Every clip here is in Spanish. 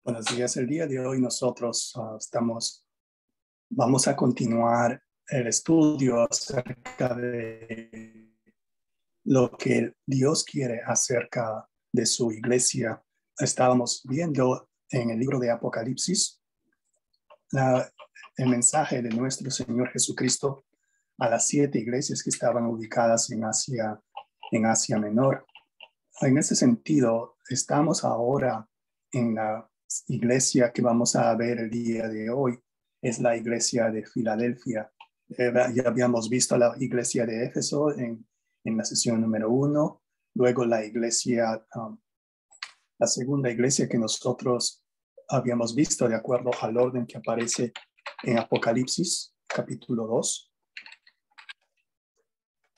Buenos días. El día de hoy nosotros vamos a continuar el estudio acerca de lo que Dios quiere acerca de su iglesia. Estábamos viendo en el libro de Apocalipsis el mensaje de nuestro Señor Jesucristo a las 7 iglesias que estaban ubicadas en Asia Menor. En ese sentido, estamos ahora en la iglesia que vamos a ver el día de hoy. Es la iglesia de Filadelfia. Ya habíamos visto la iglesia de Éfeso en la sesión número 1. Luego la segunda iglesia que nosotros habíamos visto de acuerdo al orden que aparece en Apocalipsis, capítulo 2.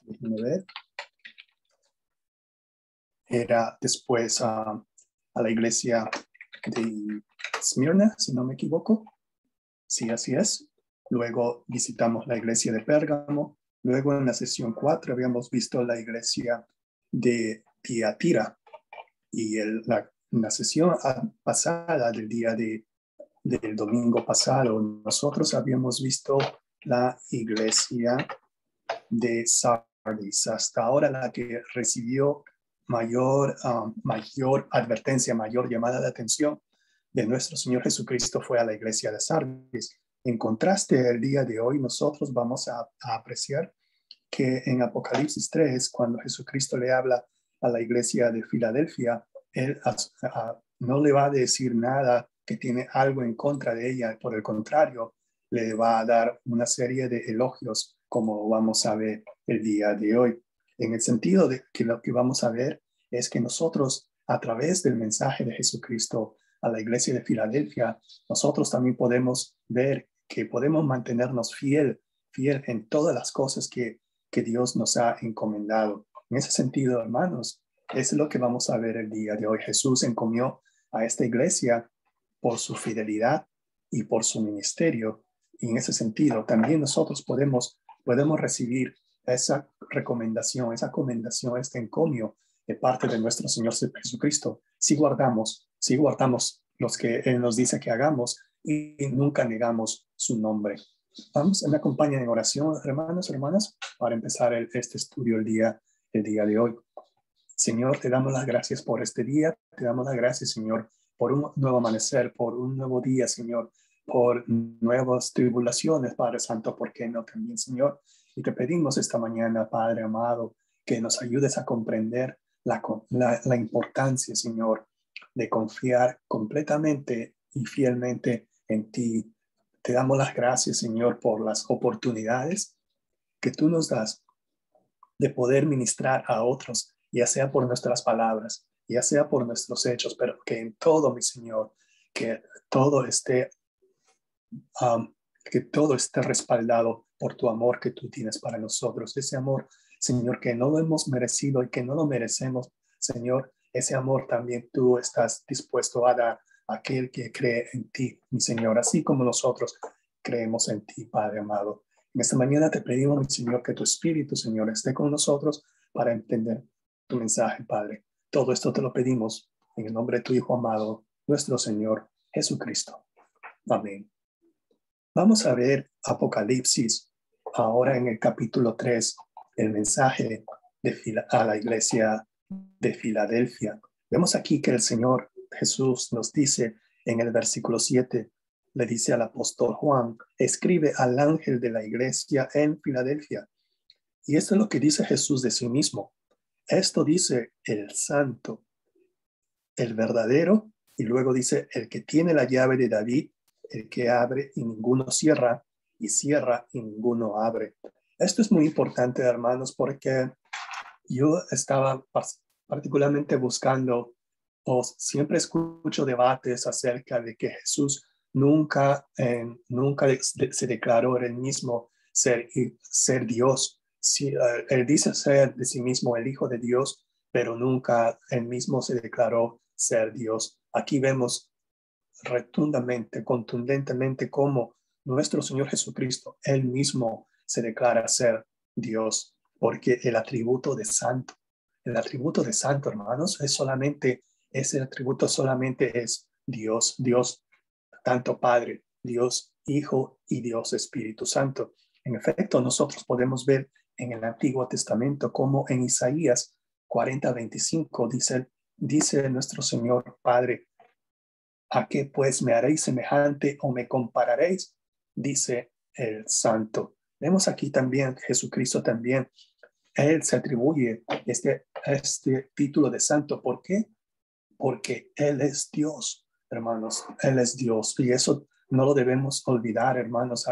Déjenme ver. Era después a la iglesia de Esmirna, si no me equivoco. Sí, así es. Luego visitamos la iglesia de Pérgamo. Luego en la sesión 4 habíamos visto la iglesia de Tiatira. Y la sesión pasada del del domingo pasado, nosotros habíamos visto la iglesia de Sardis. Hasta ahora la que recibió mayor advertencia, mayor llamada de atención de nuestro Señor Jesucristo fue a la iglesia de Sardis. En contraste, el día de hoy nosotros vamos a apreciar que en Apocalipsis 3, cuando Jesucristo le habla a la iglesia de Filadelfia, él no le va a decir nada que tiene algo en contra de ella, por el contrario, le va a dar una serie de elogios, como vamos a ver el día de hoy. En el sentido de que lo que vamos a ver es que nosotros, a través del mensaje de Jesucristo a la iglesia de Filadelfia, nosotros también podemos ver que podemos mantenernos fiel en todas las cosas que Dios nos ha encomendado. En ese sentido, hermanos, es lo que vamos a ver el día de hoy. Jesús encomió a esta iglesia por su fidelidad y por su ministerio. Y en ese sentido, también nosotros podemos recibir esa recomendación, esa comendación, este encomio de parte de nuestro Señor Jesucristo, si guardamos los que Él nos dice que hagamos y nunca negamos su nombre. Vamos, me acompañan en oración, hermanos, hermanas, para empezar este estudio el día de hoy. Señor, te damos las gracias por este día, te damos las gracias, Señor, por un nuevo amanecer, por un nuevo día, Señor, por nuevas tribulaciones, Padre Santo, ¿por qué no también, Señor? Y te pedimos esta mañana, Padre amado, que nos ayudes a comprender la importancia, Señor, de confiar completamente y fielmente en ti. Te damos las gracias, Señor, por las oportunidades que tú nos das de poder ministrar a otros, ya sea por nuestras palabras, ya sea por nuestros hechos, pero que en todo, mi Señor, que todo esté, que todo esté respaldado por tu amor que tú tienes para nosotros. Ese amor, Señor, que no lo hemos merecido y que no lo merecemos, Señor, ese amor también tú estás dispuesto a dar a aquel que cree en ti, mi Señor, así como nosotros creemos en ti, Padre amado. En esta mañana te pedimos, mi Señor, que tu Espíritu, Señor, esté con nosotros para entender tu mensaje, Padre. Todo esto te lo pedimos en el nombre de tu Hijo amado, nuestro Señor Jesucristo. Amén. Vamos a ver Apocalipsis ahora en el capítulo 3, el mensaje a la iglesia de Filadelfia. Vemos aquí que el Señor Jesús nos dice en el versículo 7, le dice al apóstol Juan, escribe al ángel de la iglesia en Filadelfia. Y esto es lo que dice Jesús de sí mismo. Esto dice el santo, el verdadero, y luego dice el que tiene la llave de David, el que abre y ninguno cierra, y cierra y ninguno abre. Esto es muy importante, hermanos, porque yo estaba particularmente buscando, o siempre escucho debates acerca de que Jesús nunca se declaró él mismo ser Dios. Sí, él dice ser de sí mismo el Hijo de Dios, pero nunca él mismo se declaró ser Dios. Aquí vemos contundentemente cómo nuestro Señor Jesucristo, él mismo se declara ser Dios, porque el atributo de santo, hermanos, ese atributo solamente es Dios tanto Padre, Dios Hijo y Dios Espíritu Santo. En efecto, nosotros podemos ver en el Antiguo Testamento como en Isaías 40:25 dice nuestro Señor Padre: ¿a qué pues me haréis semejante o me compararéis? Dice el Santo. Vemos aquí también Jesucristo también. Él se atribuye este título de santo. ¿Por qué? Porque Él es Dios, hermanos. Él es Dios. Y eso no lo debemos olvidar, hermanos.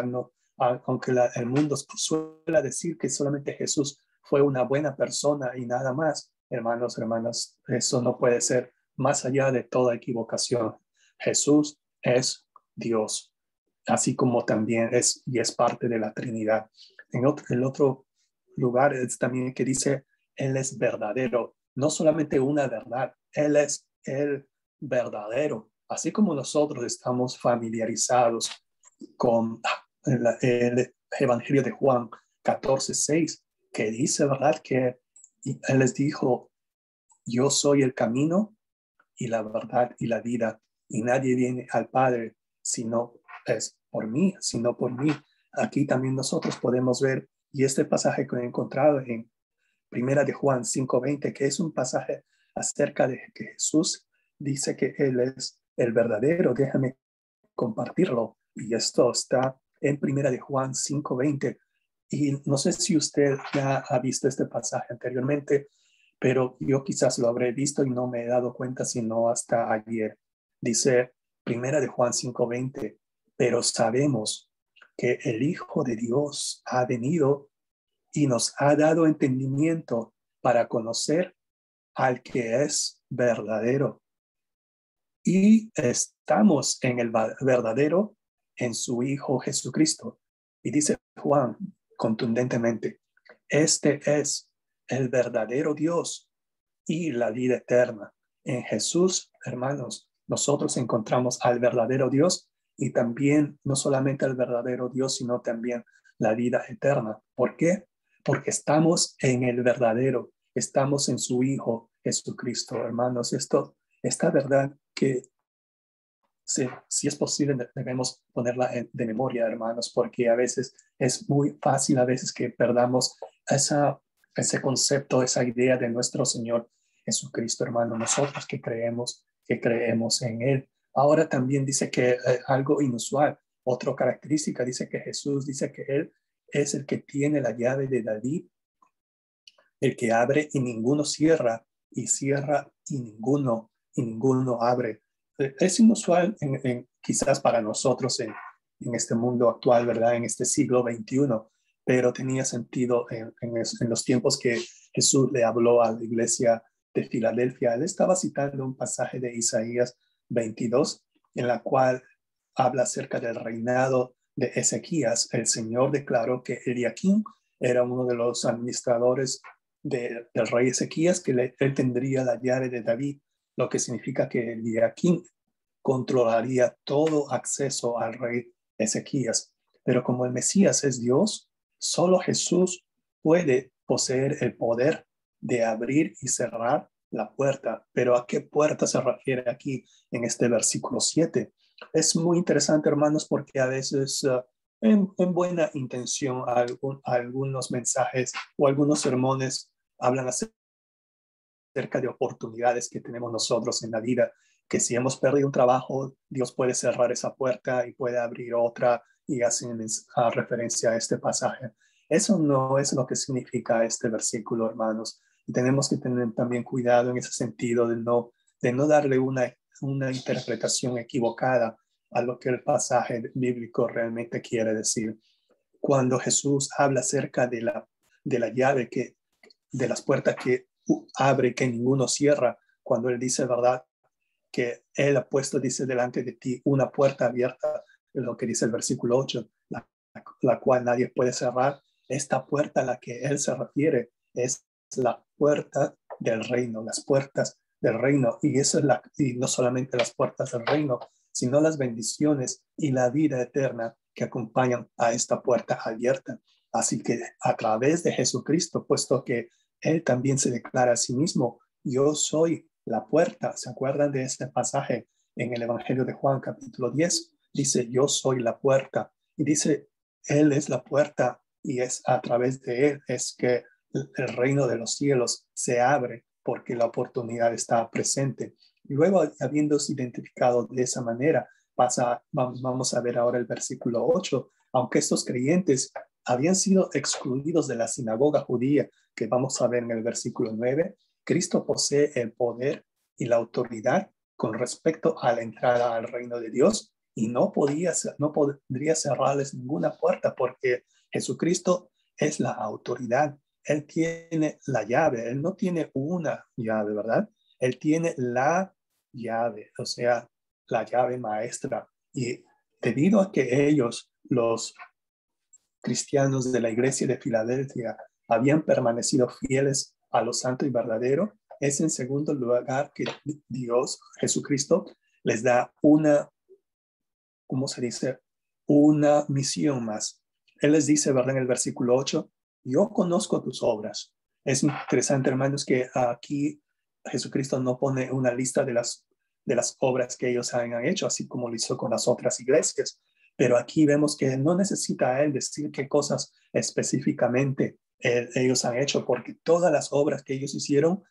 Aunque el mundo suele decir que solamente Jesús fue una buena persona y nada más, hermanos, hermanas, eso no puede ser más allá de toda equivocación. Jesús es Dios, así como también es parte de la Trinidad. El otro lugar es también que dice, Él es verdadero, no solamente una verdad, Él es el verdadero. Así como nosotros estamos familiarizados con el Evangelio de Juan 14:6, que dice, ¿verdad? Que Él les dijo, yo soy el camino y la verdad y la vida, y nadie viene al Padre sino por mí. Aquí también nosotros podemos ver, y este pasaje que he encontrado en Primera de Juan 5:20, que es un pasaje acerca de que Jesús dice que Él es el verdadero. Déjame compartirlo. Y esto está en Primera de Juan 5:20. Y no sé si usted ya ha visto este pasaje anteriormente, pero yo quizás lo habré visto y no me he dado cuenta sino hasta ayer. Dice Primera de Juan 5:20, pero sabemos que el Hijo de Dios ha venido y nos ha dado entendimiento para conocer al que es verdadero. Y estamos en el verdadero, en su Hijo Jesucristo. Y dice Juan contundentemente, este es el verdadero Dios y la vida eterna. En Jesús, hermanos, nosotros encontramos al verdadero Dios y también no solamente al verdadero Dios, sino también la vida eterna. ¿Por qué? Porque estamos en el verdadero, estamos en su Hijo Jesucristo, hermanos. Esta verdad que si es posible debemos ponerla de memoria, hermanos, porque a veces es muy fácil a veces que perdamos ese concepto, esa idea de nuestro Señor Jesucristo, hermano, nosotros que creemos en Él. Ahora también dice que algo inusual, otra característica, dice que Jesús dice que Él es el que tiene la llave de David, el que abre y ninguno cierra, y cierra y ninguno abre. Es inusual quizás para nosotros en este mundo actual, ¿verdad? En este siglo XXI, pero tenía sentido en los tiempos que Jesús le habló a la iglesia de Filadelfia. Él estaba citando un pasaje de Isaías 22, en la cual habla acerca del reinado de Ezequías. El Señor declaró que Eliaquim era uno de los administradores del rey Ezequías, que él tendría la llave de David, lo que significa que Eliaquim controlaría todo acceso al rey Ezequías. Pero como el Mesías es Dios, solo Jesús puede poseer el poder de abrir y cerrar la puerta. Pero ¿a qué puerta se refiere aquí en este versículo 7? Es muy interesante, hermanos, porque a veces en buena intención algunos mensajes o algunos sermones hablan acerca de oportunidades que tenemos nosotros en la vida, que si hemos perdido un trabajo, Dios puede cerrar esa puerta y puede abrir otra, y hacen referencia a este pasaje. Eso no es lo que significa este versículo, hermanos. Y tenemos que tener también cuidado en ese sentido de no darle una interpretación equivocada a lo que el pasaje bíblico realmente quiere decir. Cuando Jesús habla acerca de la llave de las puertas que abre, que ninguno cierra, cuando él dice, ¿verdad?, que él ha puesto, dice, delante de ti una puerta abierta, lo que dice el versículo 8, la cual nadie puede cerrar. Esta puerta a la que él se refiere es la puerta del reino, las puertas del reino. Y eso es y no solamente las puertas del reino, sino las bendiciones y la vida eterna que acompañan a esta puerta abierta. Así que a través de Jesucristo, puesto que él también se declara a sí mismo, yo soy la puerta. ¿Se acuerdan de este pasaje en el Evangelio de Juan, capítulo 10, dice, yo soy la puerta. Y dice, Él es la puerta y es a través de Él es que el reino de los cielos se abre porque la oportunidad está presente. Y luego, habiéndose identificado de esa manera, vamos a ver ahora el versículo 8. Aunque estos creyentes habían sido excluidos de la sinagoga judía, que vamos a ver en el versículo 9, Cristo posee el poder y la autoridad con respecto a la entrada al reino de Dios y no podría cerrarles ninguna puerta porque Jesucristo es la autoridad. Él tiene la llave. Él no tiene una llave, ¿verdad? Él tiene la llave, o sea, la llave maestra. Y debido a que ellos, los cristianos de la iglesia de Filadelfia, habían permanecido fieles a lo santo y verdadero, es en segundo lugar que Dios, Jesucristo, les da una, ¿cómo se dice? Una misión más. Él les dice, ¿verdad? En el versículo 8, yo conozco tus obras. Es interesante, hermanos, que aquí Jesucristo no pone una lista de las obras que ellos han hecho, así como lo hizo con las otras iglesias. Pero aquí vemos que no necesita a él decir qué cosas específicamente ellos han hecho, porque todas las obras que ellos hicieron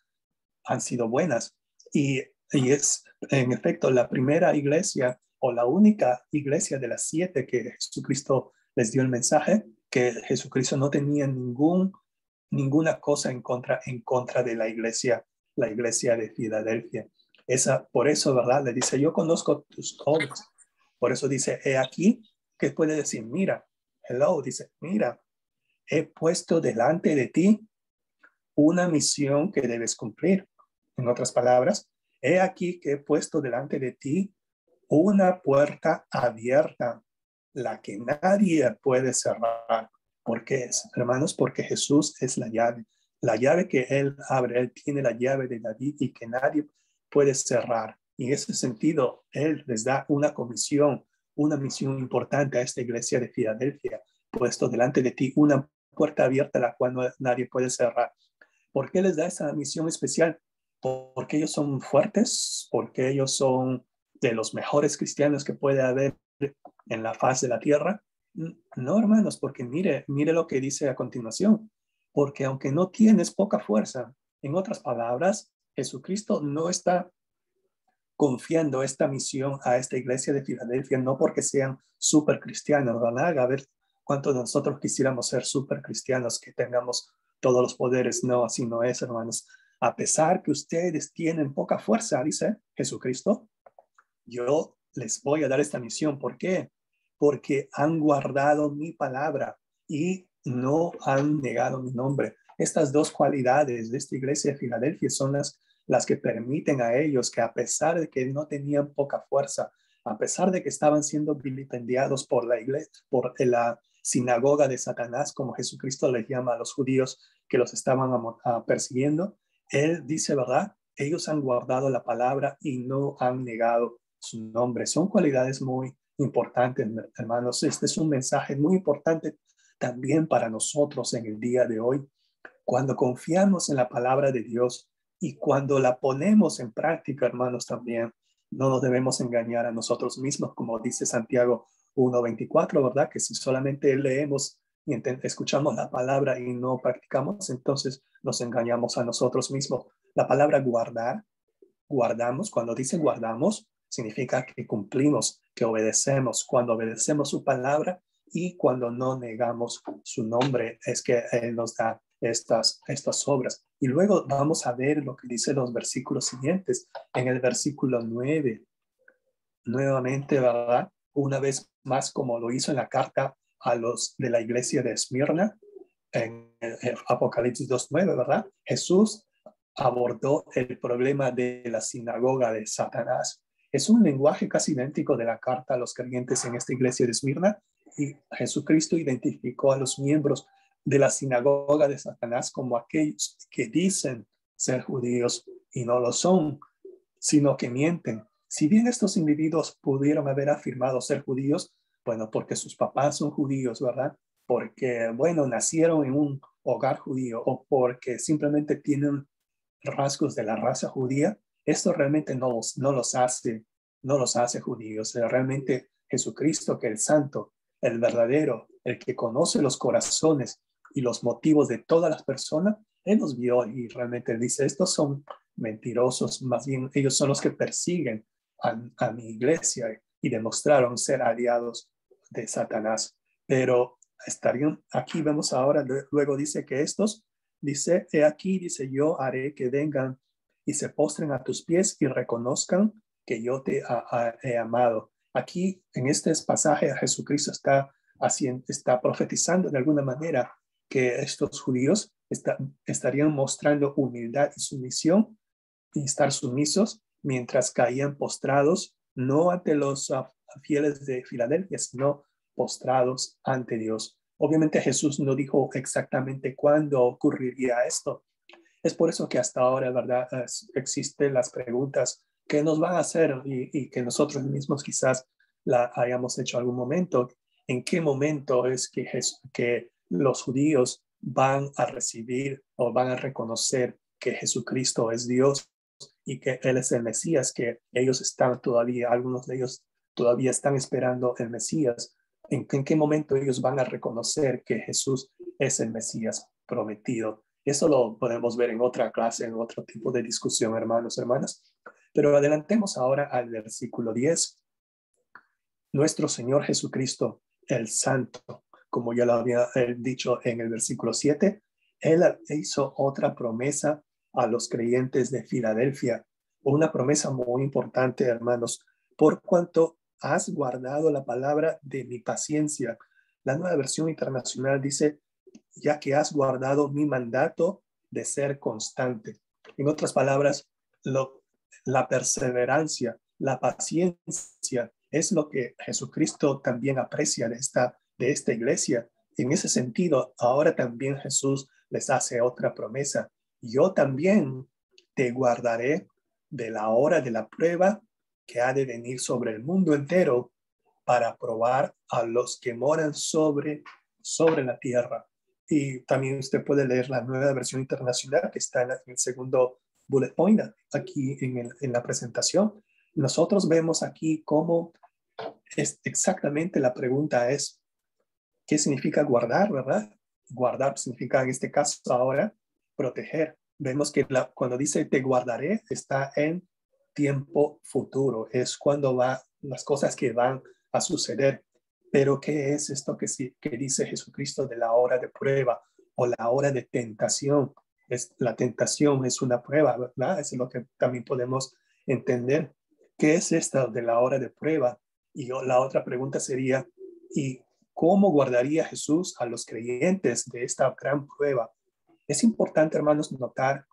han sido buenas. Y es, en efecto, la primera iglesia o la única iglesia de las 7 que Jesucristo les dio el mensaje, que Jesucristo no tenía ninguna cosa en contra de la iglesia de Filadelfia. Por eso, ¿verdad? Le dice, yo conozco tus obras. Por eso dice, he aquí, que puede decir, mira, hello, dice, mira, he puesto delante de ti una misión que debes cumplir. En otras palabras, he aquí que he puesto delante de ti una puerta abierta, la que nadie puede cerrar. ¿Por qué, hermanos? Porque Jesús es la llave que Él abre. Él tiene la llave de David y que nadie puede cerrar. Y en ese sentido, Él les da una misión importante a esta iglesia de Filadelfia, puesto delante de ti una puerta abierta, la cual nadie puede cerrar. ¿Por qué les da esa misión especial? Porque ellos son fuertes, porque ellos son de los mejores cristianos que puede haber en la faz de la tierra. No, hermanos, porque mire lo que dice a continuación. Porque aunque no tienes poca fuerza, en otras palabras, Jesucristo no está confiando esta misión a esta iglesia de Filadelfia, no porque sean súper cristianos, ¿verdad? A ver cuántos de nosotros quisiéramos ser súper cristianos, que tengamos todos los poderes. No, así no es, hermanos. A pesar que ustedes tienen poca fuerza, dice Jesucristo, yo les voy a dar esta misión. ¿Por qué? Porque han guardado mi palabra y no han negado mi nombre. Estas dos cualidades de esta iglesia de Filadelfia son las que permiten a ellos que, a pesar de que no tenían poca fuerza, a pesar de que estaban siendo vilipendiados por la iglesia, por la sinagoga de Satanás, como Jesucristo les llama a los judíos que los estaban persiguiendo, él dice, ¿verdad? Ellos han guardado la palabra y no han negado su nombre. Son cualidades muy importantes, hermanos. Este es un mensaje muy importante también para nosotros en el día de hoy. Cuando confiamos en la palabra de Dios y cuando la ponemos en práctica, hermanos, también no nos debemos engañar a nosotros mismos, como dice Santiago 1:24, ¿verdad? Que si solamente leemos y escuchamos la palabra y no practicamos, entonces nos engañamos a nosotros mismos. La palabra guardar, guardamos, cuando dice guardamos, significa que cumplimos, que obedecemos. Cuando obedecemos su palabra y cuando no negamos su nombre, es que Él nos da estas obras. Y luego vamos a ver lo que dice los versículos siguientes. En el versículo 9, nuevamente, ¿verdad? Una vez más, como lo hizo en la carta a los de la iglesia de Esmirna, en Apocalipsis 2:9, ¿verdad? Jesús abordó el problema de la sinagoga de Satanás. Es un lenguaje casi idéntico de la carta a los creyentes en esta iglesia de Esmirna, y Jesucristo identificó a los miembros de la sinagoga de Satanás como aquellos que dicen ser judíos y no lo son, sino que mienten. Si bien estos individuos pudieron haber afirmado ser judíos, bueno, porque sus papás son judíos, ¿verdad? Porque, bueno, nacieron en un hogar judío o porque simplemente tienen rasgos de la raza judía, esto realmente no los hace no los hace judíos. Realmente Jesucristo, que el santo, el verdadero, el que conoce los corazones y los motivos de todas las personas, Él los vio y realmente Él dice, estos son mentirosos, más bien ellos son los que persiguen a mi iglesia y demostraron ser aliados de Satanás. Pero estarían, aquí vemos ahora, luego dice que estos, dice, he aquí, dice, yo haré que vengan y se postren a tus pies y reconozcan que yo te he amado. Aquí en este pasaje Jesucristo está profetizando de alguna manera que estos judíos estarían mostrando humildad y sumisión y estar sumisos mientras caían postrados, no ante los fieles de Filadelfia, sino postrados ante Dios. Obviamente Jesús no dijo exactamente cuándo ocurriría esto. Es por eso que hasta ahora, ¿verdad? Existen las preguntas que nos van a hacer y que nosotros mismos quizás la hayamos hecho algún momento. ¿En qué momento es que los judíos van a recibir o van a reconocer que Jesucristo es Dios y que Él es el Mesías, que ellos están todavía, algunos de ellos todavía están esperando el Mesías? ¿En qué momento ellos van a reconocer que Jesús es el Mesías prometido? Eso lo podemos ver en otra clase, en otro tipo de discusión, hermanos, hermanas. Pero adelantemos ahora al versículo 10. Nuestro Señor Jesucristo, el Santo, como ya lo había dicho en el versículo 7, Él hizo otra promesa a los creyentes de Filadelfia, una promesa muy importante, hermanos, por cuanto has guardado la palabra de mi paciencia. La Nueva Versión Internacional dice, ya que has guardado mi mandato de ser constante. En otras palabras, la perseverancia, la paciencia es lo que Jesucristo también aprecia de esta iglesia. En ese sentido, ahora también Jesús les hace otra promesa. Yo también te guardaré de la hora de la prueba que ha de venir sobre el mundo entero para probar a los que moran sobre la tierra. Y también usted puede leer la Nueva Versión Internacional que está en el segundo bullet point aquí en la presentación. Nosotros vemos aquí cómo es exactamente la pregunta es, ¿qué significa guardar, verdad? Guardar significa en este caso ahora proteger. Vemos que cuando dice te guardaré está en tiempo futuro, es cuando las cosas que van a suceder. Pero ¿qué es esto que dice Jesucristo de la hora de prueba o la hora de tentación? La tentación es una prueba, ¿verdad? Eso es lo que también podemos entender. ¿Qué es esta de la hora de prueba? Y la otra pregunta sería, ¿y cómo guardaría Jesús a los creyentes de esta gran prueba? Es importante, hermanos, notar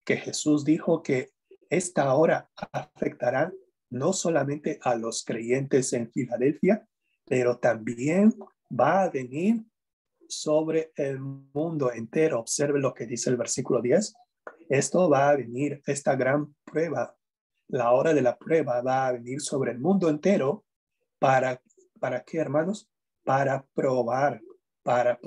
que Jesús dijo que esta hora afectará no solamente a los creyentes en Filadelfia, pero también va a venir sobre el mundo entero. Observe lo que dice el versículo 10. Esto va a venir, esta gran prueba, la hora de la prueba va a venir sobre el mundo entero. ¿Para qué, hermanos? Para probar, para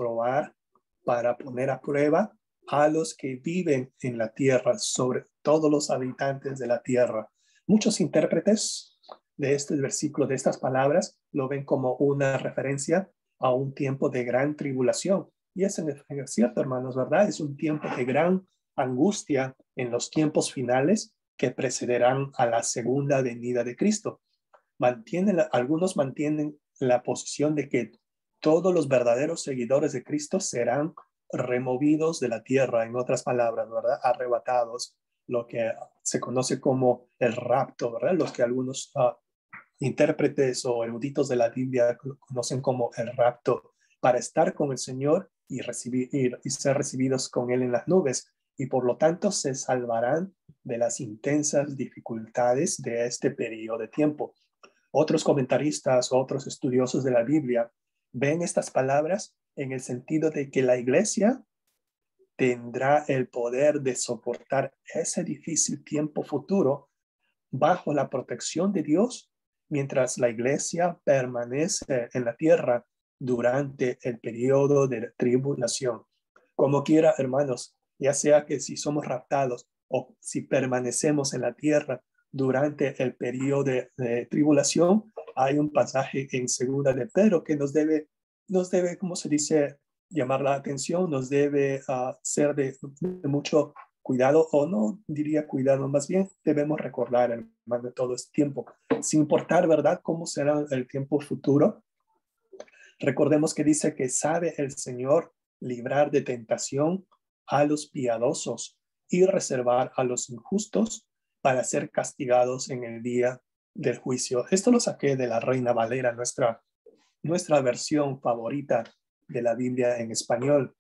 poner a prueba a los que viven en la tierra, sobre todos los habitantes de la tierra. Muchos intérpretes de este versículo, de estas palabras, lo ven como una referencia a un tiempo de gran tribulación. Y es cierto, hermanos, ¿verdad? Es un tiempo de gran angustia en los tiempos finales que precederán a la segunda venida de Cristo. Algunos mantienen la posición de que todos los verdaderos seguidores de Cristo serán removidos de la tierra, en otras palabras, ¿verdad? Arrebatados, lo que se conoce como el rapto, ¿verdad? Los que algunos intérpretes o eruditos de la Biblia conocen como el rapto, para estar con el Señor y ser recibidos con Él en las nubes, y por lo tanto se salvarán de las intensas dificultades de este periodo de tiempo. Otros comentaristas o otros estudiosos de la Biblia ven estas palabras en el sentido de que la iglesia tendrá el poder de soportar ese difícil tiempo futuro bajo la protección de Dios, mientras la iglesia permanece en la tierra durante el periodo de tribulación. Como quiera, hermanos, ya sea que si somos raptados o si permanecemos en la tierra durante el periodo de tribulación. Hay un pasaje en Segunda de Pedro que nos debe, ¿cómo se dice?, llamar la atención, nos debe ser de mucho cuidado, o no diría cuidado, más bien debemos recordar, hermano, todo este tiempo, sin importar, ¿verdad?, cómo será el tiempo futuro. Recordemos que dice que sabe el Señor librar de tentación a los piadosos y reservar a los injustos para ser castigados en el día del juicio. Esto lo saqué de la Reina Valera, nuestra versión favorita de la Biblia en español.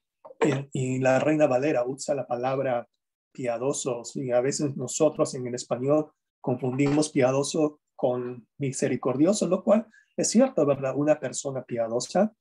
Y la Reina Valera usa la palabra piadosos, y a veces nosotros en el español confundimos piadoso con misericordioso, lo cual es cierto, ¿verdad? Una persona piadosa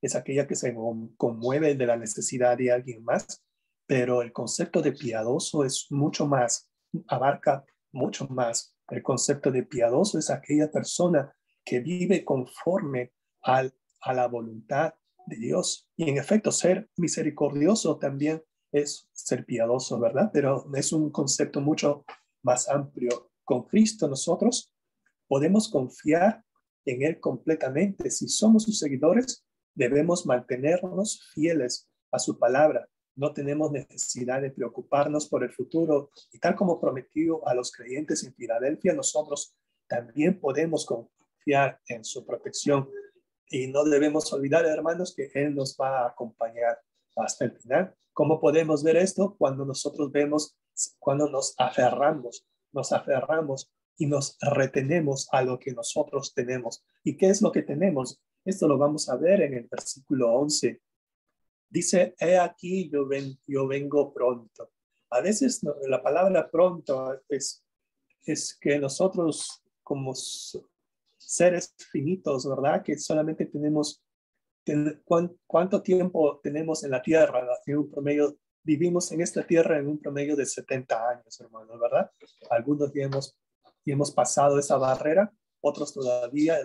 es aquella que se conmueve de la necesidad de alguien más, pero el concepto de piadoso es mucho más, abarca mucho más. El concepto de piadoso es aquella persona que vive conforme a la voluntad de Dios. Y en efecto, ser misericordioso también es ser piadoso, ¿verdad? Pero es un concepto mucho más amplio. Con Cristo nosotros podemos confiar en Él completamente. Si somos sus seguidores, debemos mantenernos fieles a su palabra. No tenemos necesidad de preocuparnos por el futuro. Y tal como prometió a los creyentes en Filadelfia, nosotros también podemos confiar en su protección. Y no debemos olvidar, hermanos, que Él nos va a acompañar hasta el final. ¿Cómo podemos ver esto? Cuando nosotros vemos, cuando nos aferramos y nos retenemos a lo que nosotros tenemos. ¿Y qué es lo que tenemos? Esto lo vamos a ver en el versículo 11. Dice, he aquí yo vengo pronto. A veces la palabra pronto es que nosotros como seres finitos, ¿verdad? Que solamente tenemos, ¿cuánto tiempo tenemos en la tierra? En un promedio, vivimos en esta tierra en un promedio de 70 años, hermanos, ¿verdad? Algunos ya hemos pasado esa barrera, otros todavía,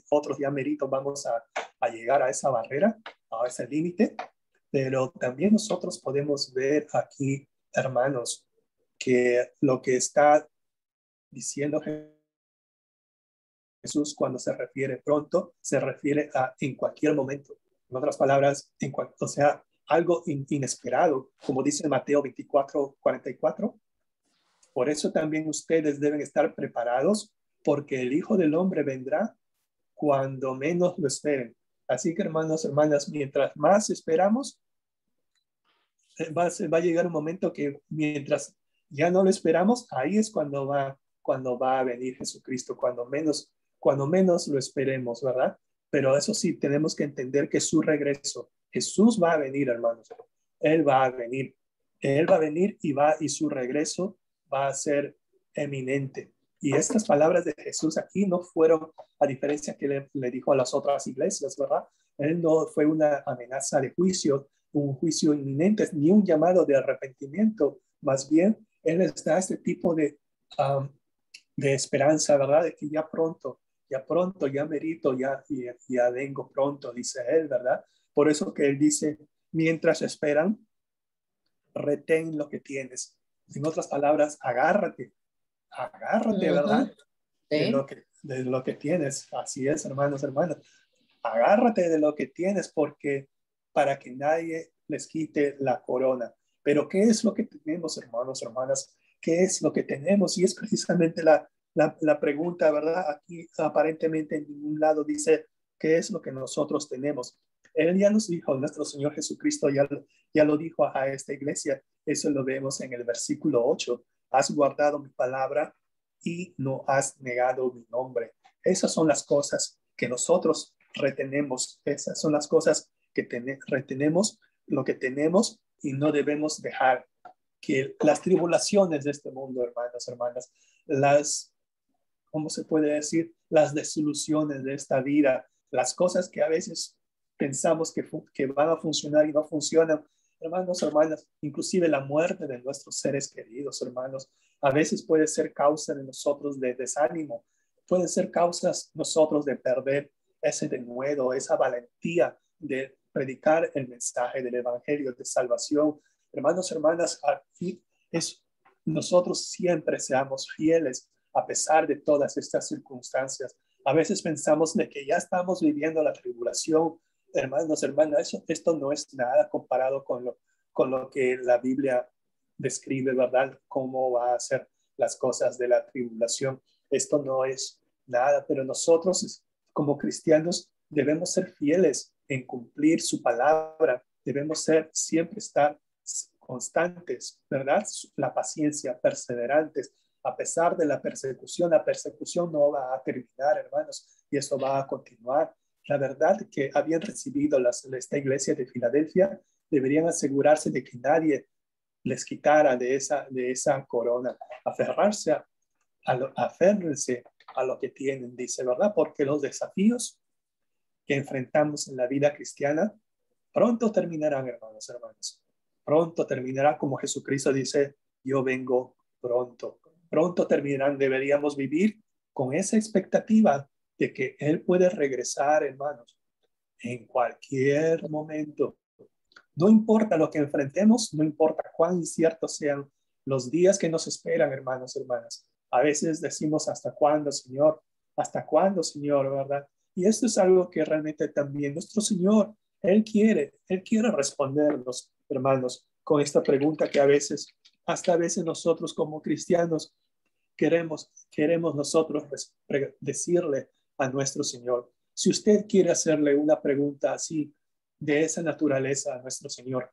otros ya meritos vamos a llegar a esa barrera, a ese límite, pero también nosotros podemos ver aquí, hermanos, que lo que está diciendo Jesús cuando se refiere pronto, se refiere a en cualquier momento. En otras palabras, o sea, algo inesperado, como dice Mateo 24:44. Por eso también ustedes deben estar preparados, porque el Hijo del Hombre vendrá cuando menos lo esperen. Así que, hermanos, hermanas, mientras más esperamos, va a llegar un momento que mientras ya no lo esperamos, ahí es cuando va a venir Jesucristo, cuando menos lo esperemos, ¿verdad? Pero eso sí, tenemos que entender que su regreso, Jesús va a venir, hermanos. Él va a venir. Él va a venir y su regreso va a ser eminente. Y estas palabras de Jesús aquí no fueron, a diferencia que le dijo a las otras iglesias, ¿verdad? Él no fue una amenaza de juicio, un juicio inminente, ni un llamado de arrepentimiento. Más bien, Él les da este tipo de esperanza, ¿verdad? De que ya pronto, ya merito, ya vengo pronto, dice Él, ¿verdad? Por eso que Él dice, mientras esperan, retén lo que tienes. En otras palabras, agárrate, ¿verdad? Sí. De lo que tienes. Así es, hermanos, hermanas. Agárrate de lo que tienes porque para que nadie les quite la corona. Pero ¿qué es lo que tenemos, hermanos, hermanas? ¿Qué es lo que tenemos? Y es precisamente la pregunta, ¿verdad? Aquí aparentemente en ningún lado dice qué es lo que nosotros tenemos. Él ya nos dijo, nuestro Señor Jesucristo ya lo dijo a esta iglesia. Eso lo vemos en el versículo 8. Has guardado mi palabra y no has negado mi nombre. Esas son las cosas que nosotros retenemos. Esas son las cosas que retenemos, lo que tenemos, y no debemos dejar que las tribulaciones de este mundo, hermanos, hermanas, ¿cómo se puede decir? Las desilusiones de esta vida, las cosas que a veces pensamos que van a funcionar y no funcionan. Hermanos, hermanas, inclusive la muerte de nuestros seres queridos, hermanos, a veces puede ser causa de nosotros de desánimo, pueden ser causas nosotros de perder ese denuedo, esa valentía de predicar el mensaje del evangelio de salvación. Hermanos, hermanas, aquí nosotros siempre seamos fieles a pesar de todas estas circunstancias. A veces pensamos de que ya estamos viviendo la tribulación. Hermanos, hermanas, esto no es nada comparado con lo que la Biblia describe, ¿verdad? Cómo va a ser las cosas de la tribulación. Esto no es nada, pero nosotros como cristianos debemos ser fieles en cumplir su palabra. Debemos siempre estar constantes, ¿verdad? La paciencia, perseverantes. A pesar de la persecución no va a terminar, hermanos, y eso va a continuar. La verdad que habían recibido esta iglesia de Filadelfia, deberían asegurarse de que nadie les quitara de esa corona. Aférrense a lo que tienen, dice, ¿verdad? Porque los desafíos que enfrentamos en la vida cristiana pronto terminarán, hermanos, hermanas. Pronto terminará, como Jesucristo dice, yo vengo pronto. Pronto terminarán. Deberíamos vivir con esa expectativa de que Él puede regresar, hermanos, en cualquier momento. No importa lo que enfrentemos, no importa cuán inciertos sean los días que nos esperan, hermanos, hermanas. A veces decimos, ¿hasta cuándo, Señor? ¿Hasta cuándo, Señor? ¿Verdad? Y esto es algo que realmente también nuestro Señor, Él quiere respondernos, hermanos, con esta pregunta que hasta a veces nosotros como cristianos queremos nosotros decirle a nuestro Señor. Si usted quiere hacerle una pregunta así, de esa naturaleza a nuestro Señor,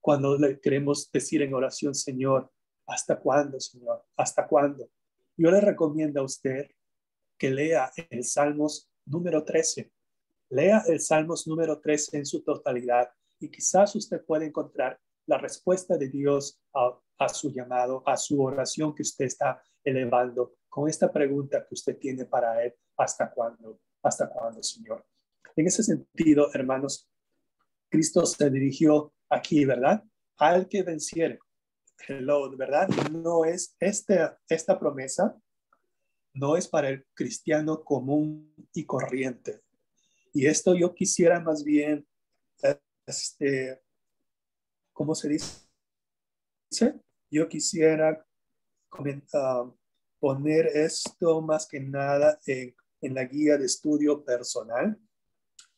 cuando le queremos decir en oración, Señor, ¿hasta cuándo, Señor? ¿Hasta cuándo? Yo le recomiendo a usted que lea el Salmos número 13. Lea el Salmos número 13 en su totalidad y quizás usted pueda encontrar la respuesta de Dios a su llamado, a su oración que usted está elevando con esta pregunta que usted tiene para Él. ¿Hasta cuándo? ¿Hasta cuándo, Señor? En ese sentido, hermanos, Cristo se dirigió aquí, ¿verdad? Al que venciere. Hello, ¿verdad? No es esta promesa, no es para el cristiano común y corriente. Y esto yo quisiera más bien, ¿cómo se dice? Yo quisiera poner esto más que nada en la guía de estudio personal.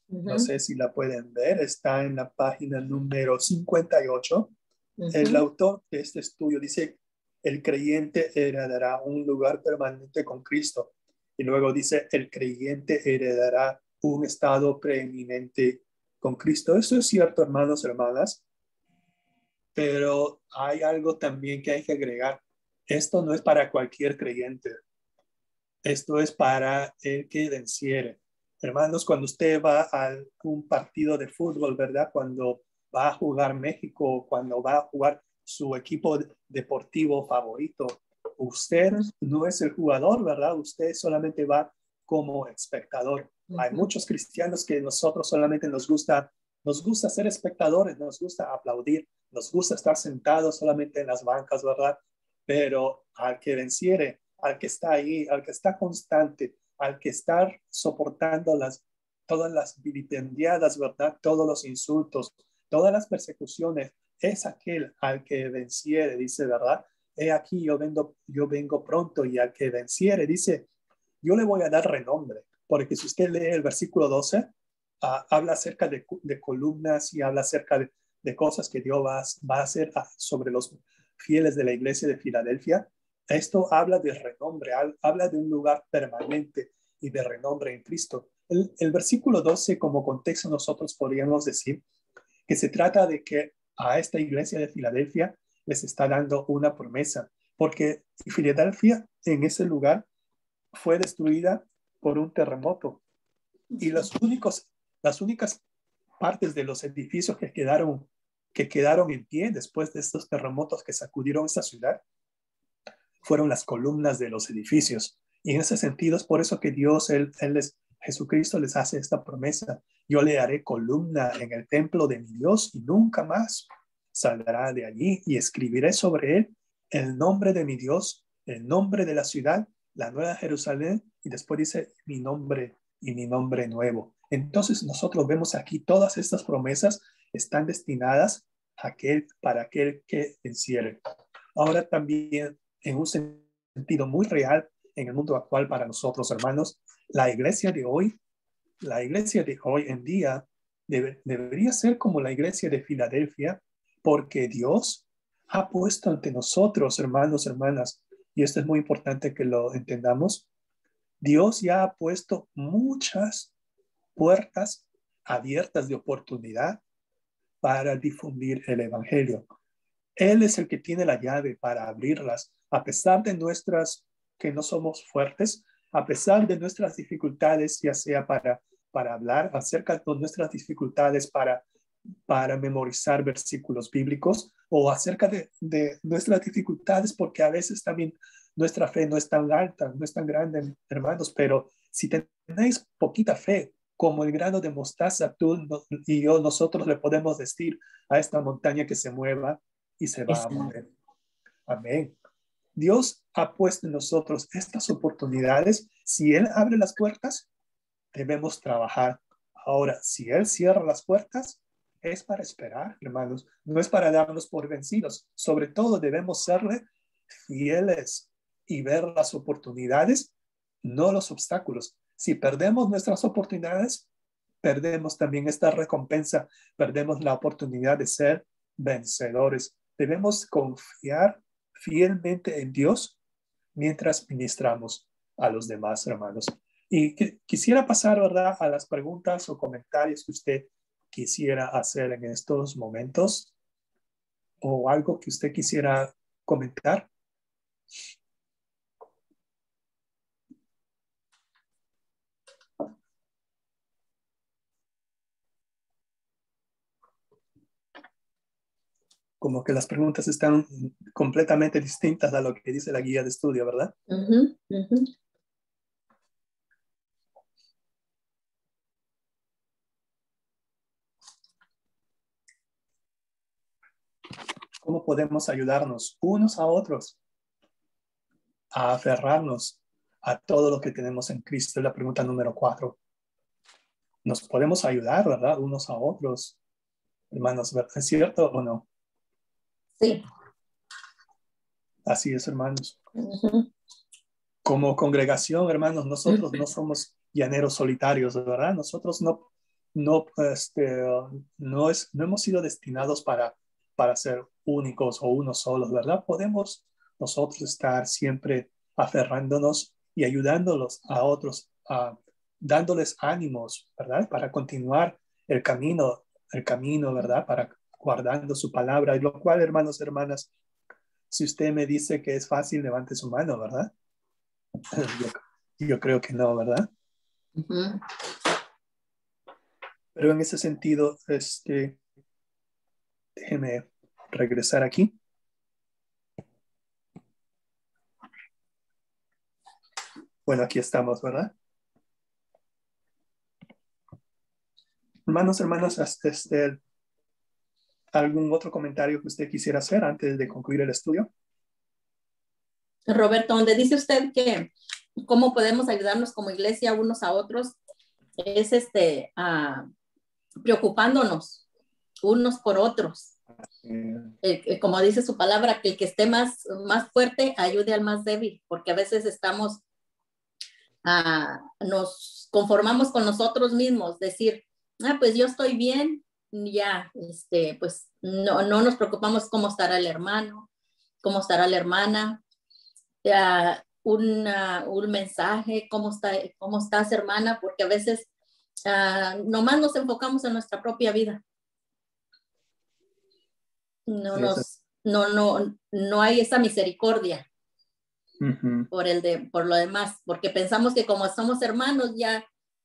No sé si la pueden ver, está en la página número 58. El autor de este estudio dice, el creyente heredará un lugar permanente con Cristo. Y luego dice, el creyente heredará un estado preeminente con Cristo. Eso es cierto, hermanos, hermanas, pero hay algo también que hay que agregar. Esto no es para cualquier creyente. Esto es para el que venciere. Hermanos, cuando usted va a un partido de fútbol, ¿verdad? Cuando va a jugar México, cuando va a jugar su equipo deportivo favorito, usted no es el jugador, ¿verdad? Usted solamente va como espectador. Hay muchos cristianos que nosotros solamente nos gusta ser espectadores, nos gusta aplaudir, nos gusta estar sentados solamente en las bancas, ¿verdad? Pero al que venciere, al que está ahí, al que está constante, al que está soportando todas las vilipendiadas, ¿verdad? Todos los insultos, todas las persecuciones, es aquel al que venciere, dice, ¿verdad? He aquí, yo vengo pronto, y al que venciere, dice, yo le voy a dar renombre, porque si usted lee el versículo 12, habla acerca de columnas y habla acerca de cosas que Dios va a hacer sobre los fieles de la iglesia de Filadelfia. Esto habla de renombre, habla de un lugar permanente y de renombre en Cristo. El versículo 12, como contexto, nosotros podríamos decir que se trata de que a esta iglesia de Filadelfia les está dando una promesa, porque Filadelfia en ese lugar fue destruida por un terremoto y las únicas partes de los edificios que quedaron en pie después de estos terremotos que sacudieron esta ciudad fueron las columnas de los edificios. Y en ese sentido es por eso que Jesucristo les hace esta promesa. Yo le haré columna en el templo de mi Dios y nunca más saldrá de allí, y escribiré sobre él el nombre de mi Dios, el nombre de la ciudad, la nueva Jerusalén, y después dice mi nombre y mi nombre nuevo. Entonces nosotros vemos aquí todas estas promesas están destinadas para aquel que venciere. Ahora también, en un sentido sentido muy real en el mundo actual para nosotros, hermanos. La iglesia de hoy en día debería ser como la iglesia de Filadelfia, porque Dios ha puesto ante nosotros, hermanos, hermanas, y esto es muy importante que lo entendamos. Dios ya ha puesto muchas puertas abiertas de oportunidad para difundir el evangelio. Él es el que tiene la llave para abrirlas, a pesar de que no somos fuertes, a pesar de nuestras dificultades, ya sea para hablar acerca de nuestras dificultades, para memorizar versículos bíblicos, o acerca de nuestras dificultades, porque a veces también nuestra fe no es tan alta, no es tan grande, hermanos, pero si tenéis poquita fe, como el grano de mostaza, tú y yo, nosotros le podemos decir a esta montaña que se mueva y se va a Exacto. mover. Amén. Dios ha puesto en nosotros estas oportunidades. Si Él abre las puertas, debemos trabajar. Ahora, si Él cierra las puertas, es para esperar, hermanos. No es para darnos por vencidos. Sobre todo debemos serle fieles y ver las oportunidades, no los obstáculos. Si perdemos nuestras oportunidades, perdemos también esta recompensa, perdemos la oportunidad de ser vencedores. Debemos confiar fielmente en Dios mientras ministramos a los demás, hermanos. Y quisiera pasar, ¿verdad?, a las preguntas o comentarios que usted quisiera hacer en estos momentos, o algo que usted quisiera comentar. Como que las preguntas están completamente distintas a lo que dice la guía de estudio, ¿verdad? Ujú, ujú. ¿Cómo podemos ayudarnos unos a otros a aferrarnos a todo lo que tenemos en Cristo? Es la pregunta número 4. Nos podemos ayudar, ¿verdad? Unos a otros, hermanos, ¿es cierto o no? Sí. Así es, hermanos. Ujú. Como congregación, hermanos, nosotros no somos llaneros solitarios, ¿verdad? Nosotros no, no hemos sido destinados para ser únicos o unos solos, ¿verdad? Podemos nosotros estar siempre aferrándonos y ayudándolos a otros, dándoles ánimos, ¿verdad? Para continuar el camino, ¿verdad? Para guardando su palabra, y lo cual, hermanos, hermanas, si usted me dice que es fácil, levante su mano, ¿verdad? Yo creo que no, ¿verdad? Ujú. Pero en ese sentido, déjeme regresar aquí. Bueno, aquí estamos, ¿verdad? Hermanos, hermanas, ¿algún otro comentario que usted quisiera hacer antes de concluir el estudio? Roberto, donde dice usted que cómo podemos ayudarnos como iglesia unos a otros, es preocupándonos unos por otros. Como dice su palabra, que el que esté más fuerte ayude al más débil, porque a veces nos conformamos con nosotros mismos, decir, pues yo estoy bien, ya, pues no nos preocupamos cómo estará el hermano, cómo estará la hermana, un mensaje, cómo estás, hermana, porque a veces nomás nos enfocamos en nuestra propia vida. Sí, No hay esa misericordia uh-huh. por lo demás, porque pensamos que como somos hermanos,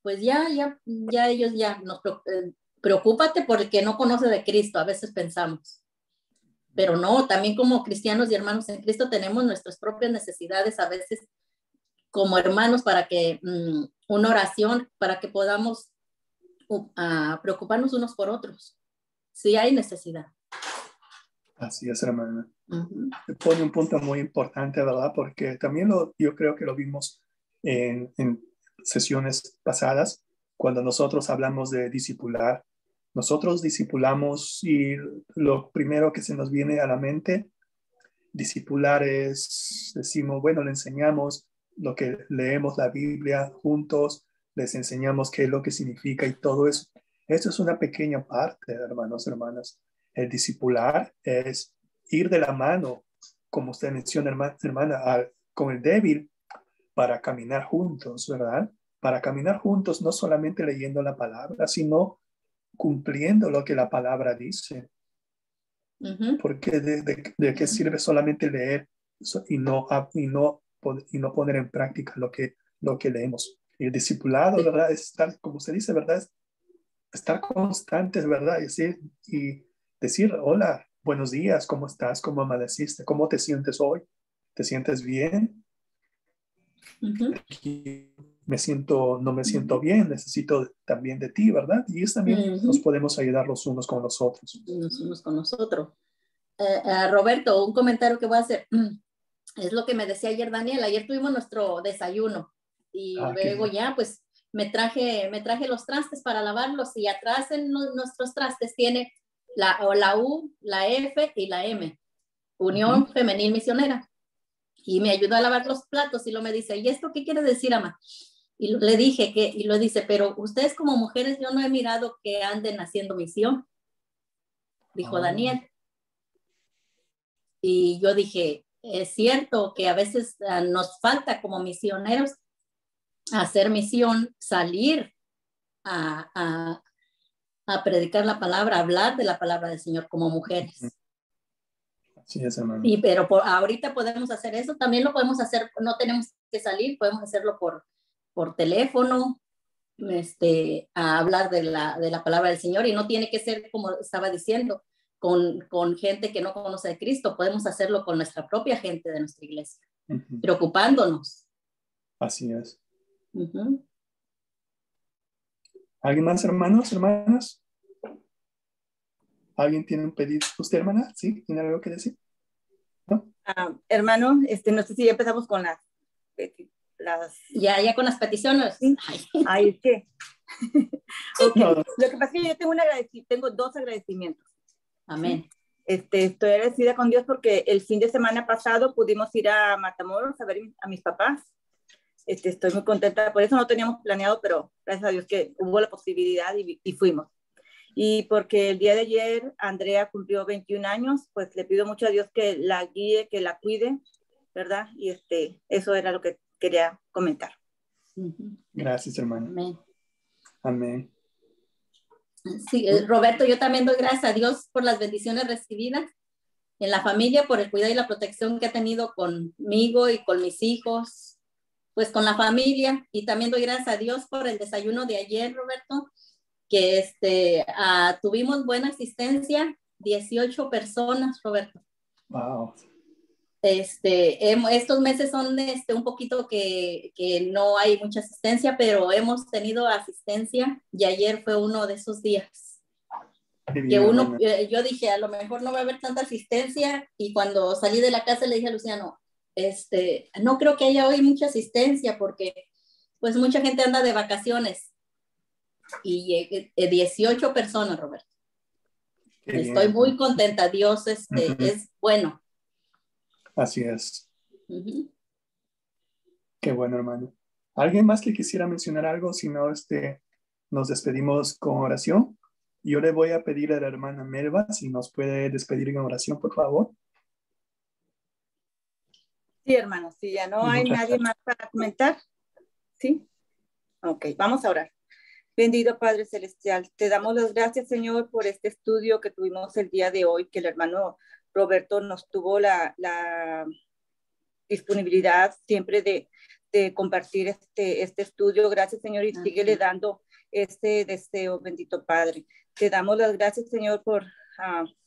pues ya ellos preocúpate por el que no conoce de Cristo, a veces pensamos. Pero no, también como cristianos y hermanos en Cristo tenemos nuestras propias necesidades a veces como hermanos para que una oración, para que podamos preocuparnos unos por otros. Sí hay necesidad. Así es, hermana. Uh-huh. Pone un punto muy importante, ¿verdad? Porque también yo creo que lo vimos en sesiones pasadas, cuando nosotros hablamos de discipular. Nosotros discipulamos y lo primero que se nos viene a la mente discipular es, decimos, bueno, le enseñamos lo que leemos la Biblia juntos, les enseñamos qué es lo que significa y todo eso. Esto es una pequeña parte, hermanos, hermanas. El discipular es ir de la mano, como usted menciona, hermana, con el débil para caminar juntos, ¿verdad? Para caminar juntos, no solamente leyendo la palabra, sino cumpliendo lo que la palabra dice. Porque de qué sirve solamente leer y no poner en práctica lo que leemos. Y el discipulado, ¿verdad? Es estar, como usted dice, ¿verdad? Es estar constantes, ¿verdad? Y decir, hola, buenos días, ¿cómo estás? ¿Cómo amaneciste? ¿Cómo te sientes hoy? ¿Te sientes bien? No me siento bien, necesito también de ti, ¿verdad? Y es también nos podemos ayudar los unos con los otros. Los unos con los otros. Roberto, un comentario que voy a hacer. Es lo que me decía ayer Daniel. Ayer tuvimos nuestro desayuno y luego ya pues me traje los trastes para lavarlos y atrás en nuestros trastes tiene la U, la F y la M. Unión Femenil Misionera. Y me ayudó a lavar los platos y lo me dice, ¿y esto qué quiere decir, ama? Y le dije y lo dice, pero ustedes como mujeres yo no he mirado que anden haciendo misión, dijo Daniel. Y yo dije, es cierto que a veces nos falta como misioneros hacer misión, salir a predicar la palabra, hablar de la palabra del Señor como mujeres. Así es, hermano. Pero ahorita podemos hacer eso, también lo podemos hacer, no tenemos que salir, podemos hacerlo por teléfono, a hablar de la palabra del Señor, y no tiene que ser, como estaba diciendo, con gente que no conoce a Cristo, podemos hacerlo con nuestra propia gente de nuestra iglesia, preocupándonos. Así es. ¿Alguien más, hermanos, hermanas? ¿Alguien tiene un pedido? ¿Usted, hermana? ¿Sí? ¿Tiene algo que decir? ¿No? Hermano, no sé si ya empezamos con las Ya con las peticiones. ¿Sí? Ay, es que okay. No. Lo que pasa es que yo tengo dos agradecimientos. Amén. Estoy agradecida con Dios porque el fin de semana pasado pudimos ir a Matamoros a ver a mis papás. Estoy muy contenta, por eso no teníamos planeado, pero gracias a Dios que hubo la posibilidad y fuimos. Y porque el día de ayer Andrea cumplió 21 años, pues le pido mucho a Dios que la guíe, que la cuide, ¿verdad? Y eso era lo que quería comentar. Gracias, hermano. Amén. Amén. Sí, Roberto, yo también doy gracias a Dios por las bendiciones recibidas en la familia, por el cuidado y la protección que ha tenido conmigo y con mis hijos, pues con la familia. Y también doy gracias a Dios por el desayuno de ayer, Roberto, que tuvimos buena asistencia, 18 personas, Roberto. Wow. Estos meses son un poquito que no hay mucha asistencia, pero hemos tenido asistencia y ayer fue uno de esos días. Bien, Yo dije, a lo mejor no va a haber tanta asistencia, y cuando salí de la casa le dije a Luciano, no creo que haya hoy mucha asistencia porque pues mucha gente anda de vacaciones, y 18 personas, Roberto. Estoy muy contenta, Dios es bueno. Así es. Qué bueno, hermano. ¿Alguien más que quisiera mencionar algo? Si no, nos despedimos con oración. Yo le voy a pedir a la hermana Melba si nos puede despedir en oración, por favor. Sí, hermano, si ya no hay nadie más para comentar. ¿Sí? Ok, vamos a orar. Bendito Padre Celestial, te damos las gracias, Señor, por este estudio que tuvimos el día de hoy, que el hermano Roberto nos tuvo la disponibilidad siempre de compartir este estudio. Gracias, Señor, y síguele dando este deseo, bendito Padre. Te damos las gracias, Señor, por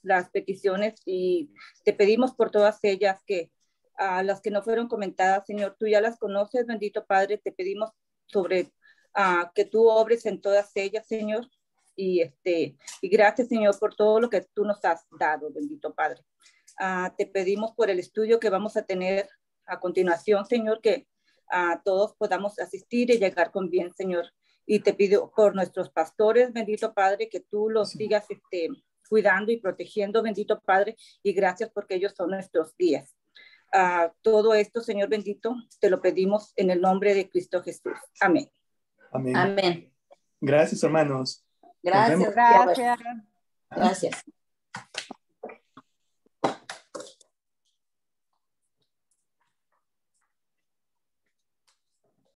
las peticiones, y te pedimos por todas ellas las que no fueron comentadas, Señor, tú ya las conoces, bendito Padre. Te pedimos sobre que tú obres en todas ellas, Señor, y gracias, Señor, por todo lo que tú nos has dado, bendito Padre. Te pedimos por el estudio que vamos a tener a continuación, Señor, que todos podamos asistir y llegar con bien, Señor. Y te pido por nuestros pastores, bendito Padre, que tú los sigas cuidando y protegiendo, bendito Padre, y gracias porque ellos son nuestros guías. Todo esto, Señor bendito, te lo pedimos en el nombre de Cristo Jesús. Amén. Amén. Amén. Gracias, hermanos. Gracias. Gracias. Gracias.